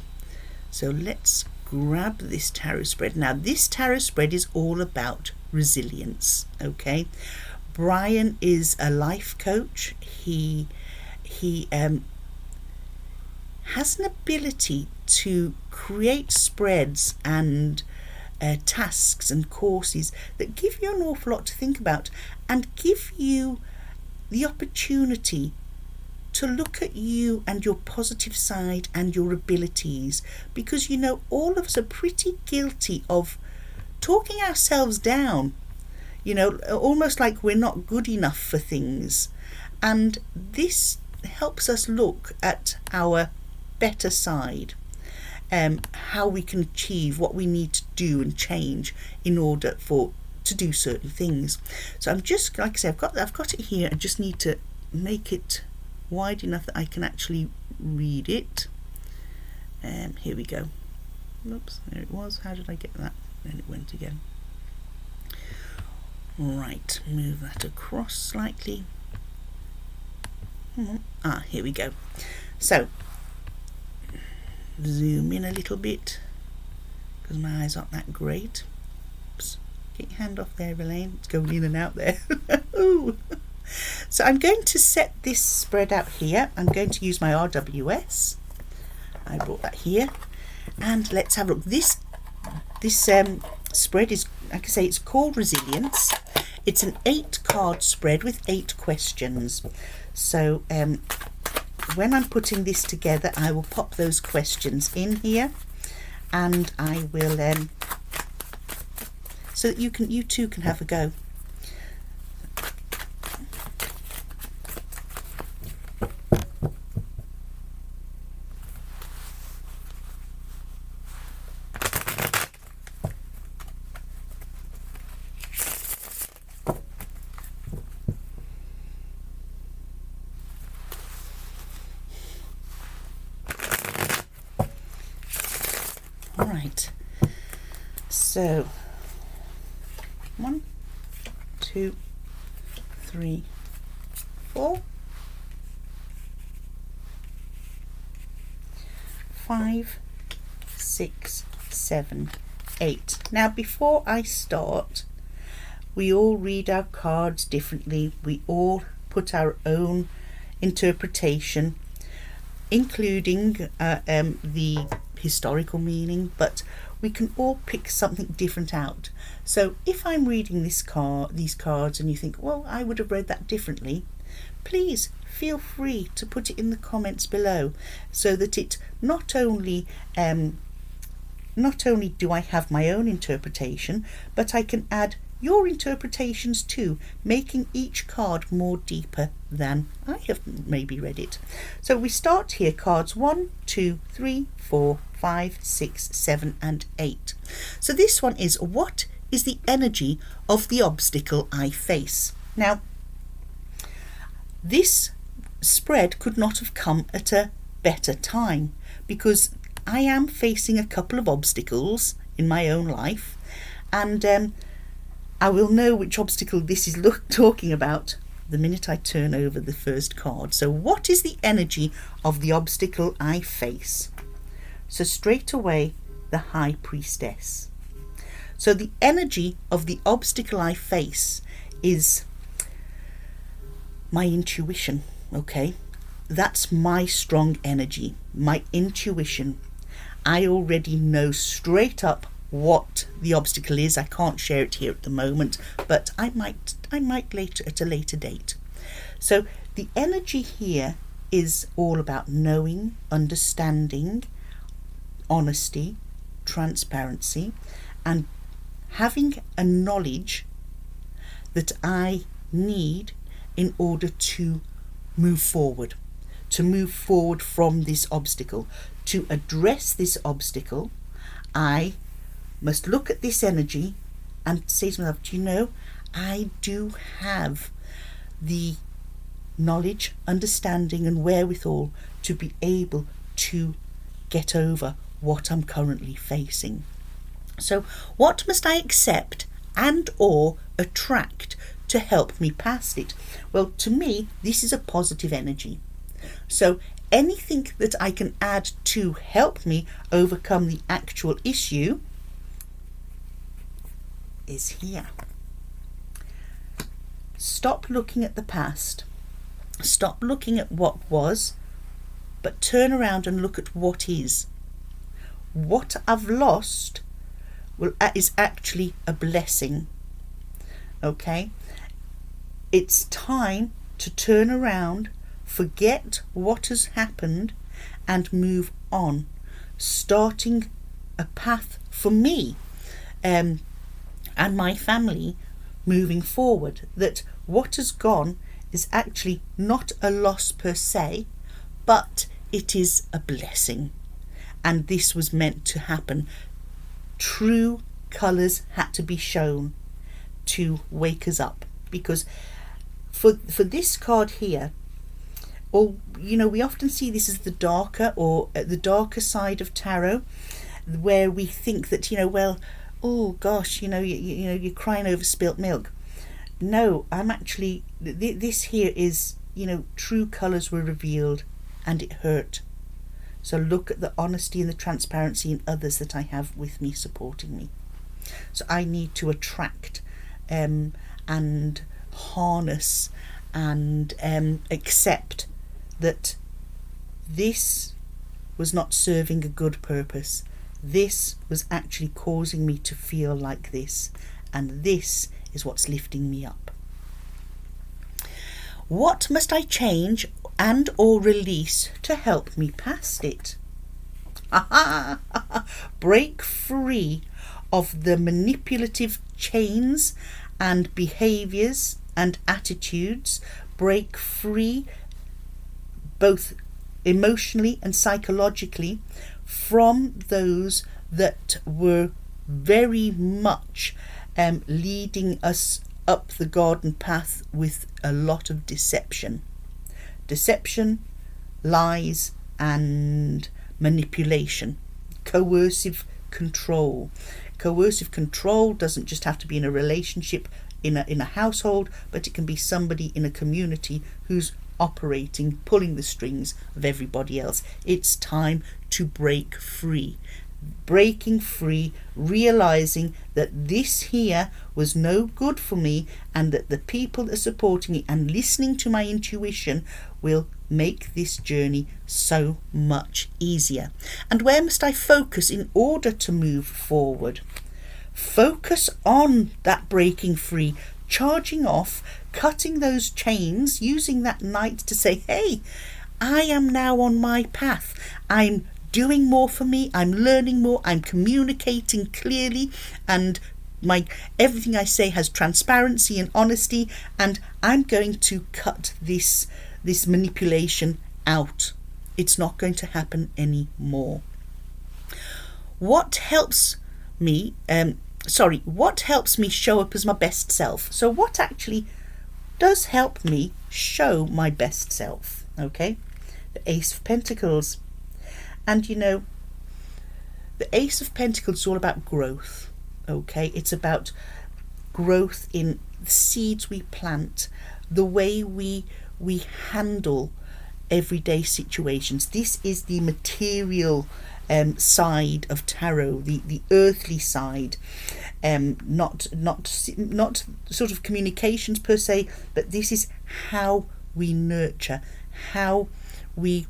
So let's grab this tarot spread. Now this tarot spread is all about resilience, okay? Brian is a life coach. He has an ability to create spreads and tasks and courses that give you an awful lot to think about, and give you the opportunity to look at you and your positive side and your abilities, because you know all of us are pretty guilty of talking ourselves down, you know, almost like we're not good enough for things, and this helps us look at our better side, how we can achieve what we need to do and change in order to do certain things. So I'm just, like I say, I've got it here. I just need to make it wide enough that I can actually read it. Here we go. Oops, there it was. How did I get that? Then it went again. Right, move that across slightly. Here we go. So zoom in a little bit because my eyes aren't that great. Oops. Get your hand off there, Elaine. It's going in and out there. Ooh. So I'm going to set this spread out here. I'm going to use my RWS. I brought that here, and let's have a look. This spread is, like I say, it's called Resilience. It's an 8-card spread with 8 questions. So when I'm putting this together, I will pop those questions in here, and I will so that you too can have a go. Right, so 1, 2, 3, 4, 5, 6, 7, 8. Now before I start, we all read our cards differently. We all put our own interpretation, including the historical meaning, but we can all pick something different out. So if I'm reading these cards and you think, well, I would have read that differently, please feel free to put it in the comments below, so that it not only not only do I have my own interpretation, but I can add your interpretations too, making each card more deeper than I have maybe read it. So we start here, cards 1, 2, 3, 4, 5, 6, 7 and 8. So this one is, what is the energy of the obstacle I face? Now, this spread could not have come at a better time, because I am facing a couple of obstacles in my own life, and I will know which obstacle this is talking about the minute I turn over the first card. So what is the energy of the obstacle I face? So straight away, the High Priestess. So the energy of the obstacle I face is my intuition, okay? That's my strong energy, my intuition. I already know straight up what the obstacle is. I can't share it here at the moment, but I might later, at a later date. So the energy here is all about knowing, understanding, honesty, transparency, and having a knowledge that I need in order to move forward from this obstacle. To address this obstacle, I must look at this energy and say to myself, do you know, I do have the knowledge, understanding and wherewithal to be able to get over what I'm currently facing. So what must I accept and or attract to help me past it? Well, to me, this is a positive energy. So anything that I can add to help me overcome the actual issue is here. Stop looking at the past. Stop looking at what was, but turn around and look at what is. What I've lost is actually a blessing. Okay? It's time to turn around, forget what has happened and move on, starting a path for me and my family moving forward, that what has gone is actually not a loss per se, but it is a blessing, and this was meant to happen. True colours had to be shown to wake us up, because for this card here, or we often see this as the darker side of tarot, where we think that oh gosh, you're crying over spilt milk. No, I'm actually, this here is, true colours were revealed and it hurt. So look at the honesty and the transparency in others that I have with me, supporting me. So I need to attract and harness and accept that this was not serving a good purpose. This was actually causing me to feel like this, and this is what's lifting me up. What must I change and or release to help me past it? Break free of the manipulative chains and behaviours and attitudes. Break free both emotionally and psychologically from those that were very much leading us up the garden path with a lot of deception, lies and manipulation, coercive control. Coercive control doesn't just have to be in a relationship, in a household, but it can be somebody in a community who's operating, pulling the strings of everybody else. It's time to break free. Breaking free, realizing that this here was no good for me, and that the people that are supporting me and listening to my intuition will make this journey so much easier. And where must I focus in order to move forward? Focus on that breaking free, charging off, cutting those chains, using that night to say, hey, I am now on my path. I'm doing more for me, I'm learning more, I'm communicating clearly, and everything I say has transparency and honesty, and I'm going to cut this manipulation out. It's not going to happen anymore. What helps me show up as my best self? So what actually does help me show my best self? Okay, the Ace of Pentacles. And you know, the Ace of Pentacles is all about growth. Okay, it's about growth in the seeds we plant, the way we handle everyday situations. This is the material side of tarot, the earthly side, not sort of communications per se, but this is how we nurture, how we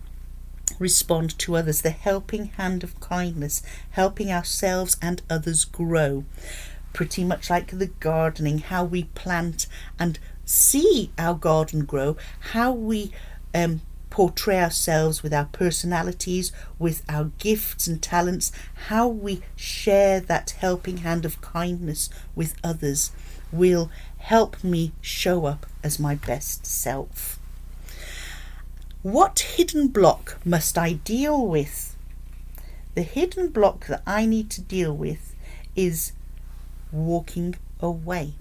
respond to others, the helping hand of kindness, helping ourselves and others grow. Pretty much like the gardening, how we plant and see our garden grow, how we portray ourselves with our personalities, with our gifts and talents, how we share that helping hand of kindness with others will help me show up as my best self. What hidden block must I deal with? The hidden block that I need to deal with is walking away,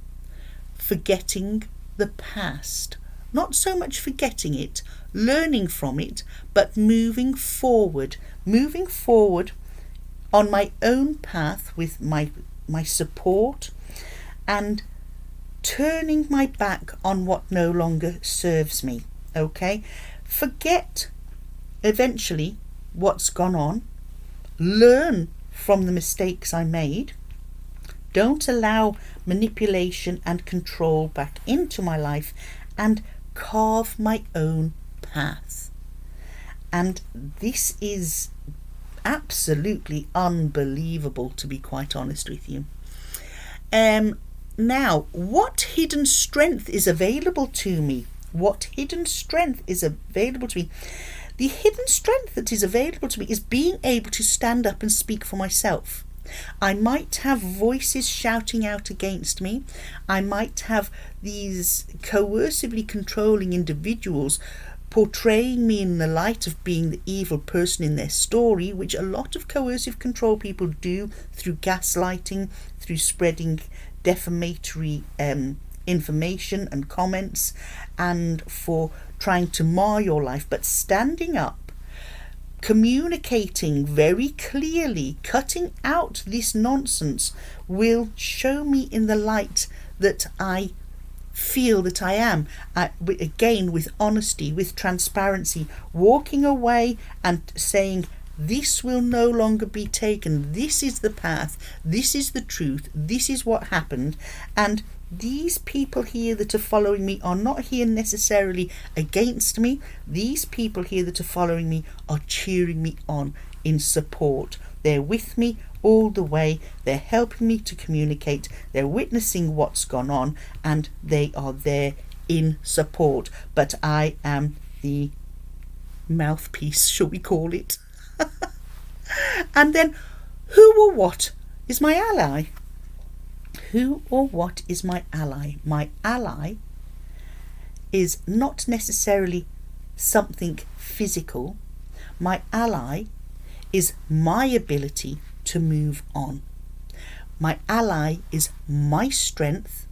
forgetting the past. Not so much forgetting it, learning from it, but moving forward on my own path with my support, and turning my back on what no longer serves me. Okay, forget eventually what's gone on, learn from the mistakes I made. Don't allow manipulation and control back into my life, and carve my own path. And this is absolutely unbelievable, to be quite honest with you. Now, what hidden strength is available to me? What hidden strength is available to me? The hidden strength that is available to me is being able to stand up and speak for myself. I might have voices shouting out against me. I might have these coercively controlling individuals portraying me in the light of being the evil person in their story, which a lot of coercive control people do through gaslighting, through spreading defamatory information and comments, and for trying to mar your life. But standing up, communicating very clearly, cutting out this nonsense will show me in the light that I feel that I am. Again, with honesty, with transparency, walking away and saying, this will no longer be taken. This is the path. This is the truth. This is what happened. And these people here that are following me are not here necessarily against me. These people here that are following me are cheering me on in support. They're with me all the way. They're helping me to communicate. They're witnessing what's gone on, and they are there in support. But I am the mouthpiece, shall we call it? And then, who or what is my ally? Who or what is my ally? My ally is not necessarily something physical. My ally is my ability to move on. My ally is my strength,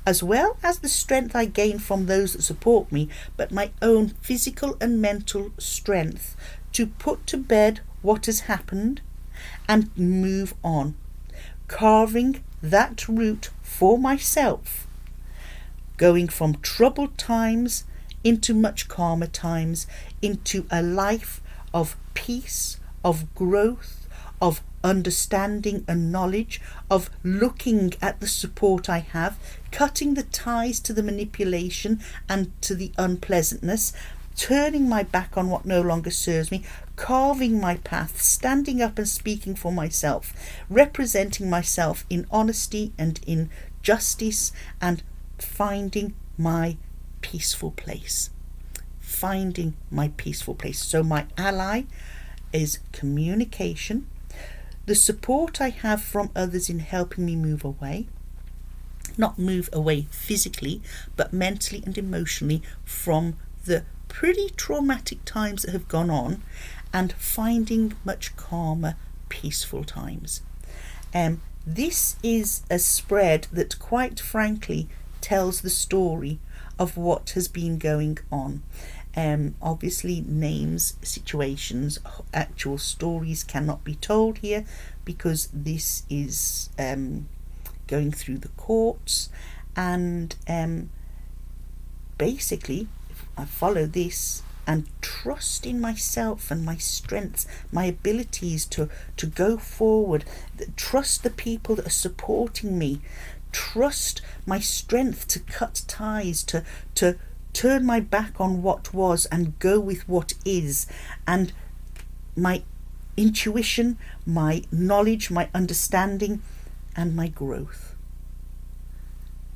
as well as the strength I gain from those that support me, but my own physical and mental strength to put to bed what has happened and move on, carving that route for myself, going from troubled times into much calmer times, into a life of peace, of growth, of understanding and knowledge, of looking at the support I have, cutting the ties to the manipulation and to the unpleasantness, turning my back on what no longer serves me, carving my path, standing up and speaking for myself, representing myself in honesty and in justice, and finding my peaceful place. Finding my peaceful place. So my ally is communication, the support I have from others in helping me move away, not move away physically, but mentally and emotionally from the pretty traumatic times that have gone on, and finding much calmer, peaceful times. This is a spread that quite frankly tells the story of what has been going on. Obviously names, situations, actual stories cannot be told here because this is going through the courts, and basically if I follow this and trust in myself and my strengths, my abilities to go forward, trust the people that are supporting me, trust my strength to cut ties, to turn my back on what was and go with what is, and my intuition, my knowledge, my understanding, and my growth.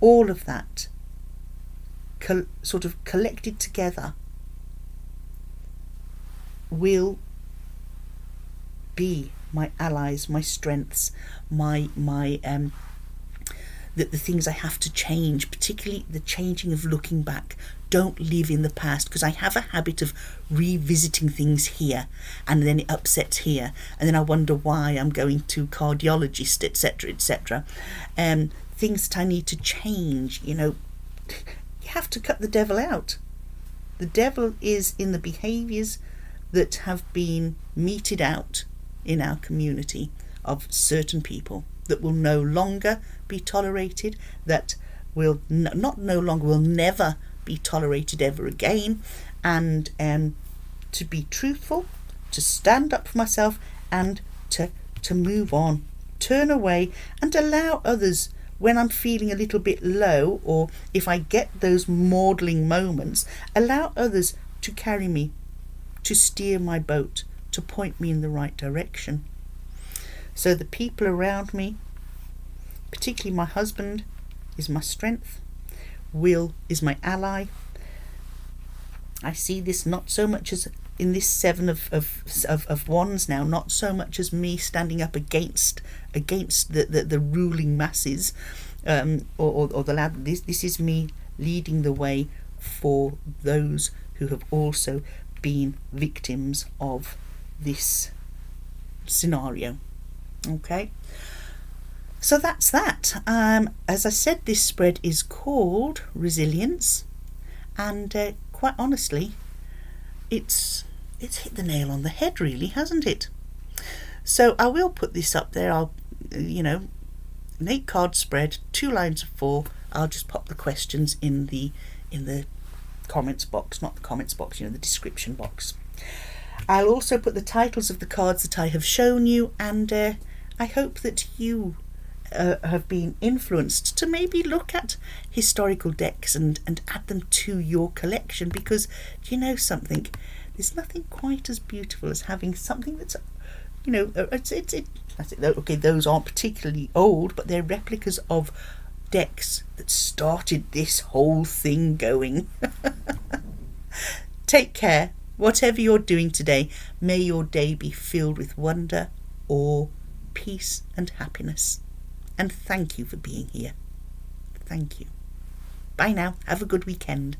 All of that sort of collected together will be my allies, my strengths, my the things I have to change, particularly the changing of looking back. Don't live in the past, because I have a habit of revisiting things here, and then it upsets here, and then I wonder why I'm going to cardiologist, etc., etc. Things that I need to change. You have to cut the devil out. The devil is in the behaviours that have been meted out in our community of certain people that will no longer be tolerated, that will not no longer, will never be tolerated ever again. And to be truthful, to stand up for myself, and to move on, turn away, and allow others, when I'm feeling a little bit low, or if I get those maudling moments, allow others to carry me, to steer my boat, to point me in the right direction. So the people around me, particularly my husband, is my strength. Will is my ally. I see this not so much as in this seven of wands now, not so much as me standing up against the ruling masses, or the lad. This is me leading the way for those who have also been victims of this scenario. Okay, so that's that. As I said, this spread is called Resilience, and quite honestly, it's hit the nail on the head, really, hasn't it? So I will put this up there. I'll, an 8-card spread, 2 lines of 4. I'll just pop the questions in the comments box, not the comments box, the description box. I'll also put the titles of the cards that I have shown you, and I hope that you have been influenced to maybe look at historical decks and add them to your collection, because do you know something? There's nothing quite as beautiful as having something that's, okay, those aren't particularly old, but they're replicas of decks that started this whole thing going. Take care. Whatever you're doing today, may your day be filled with wonder, awe, peace and happiness. And thank you for being here. Thank you. Bye now. Have a good weekend.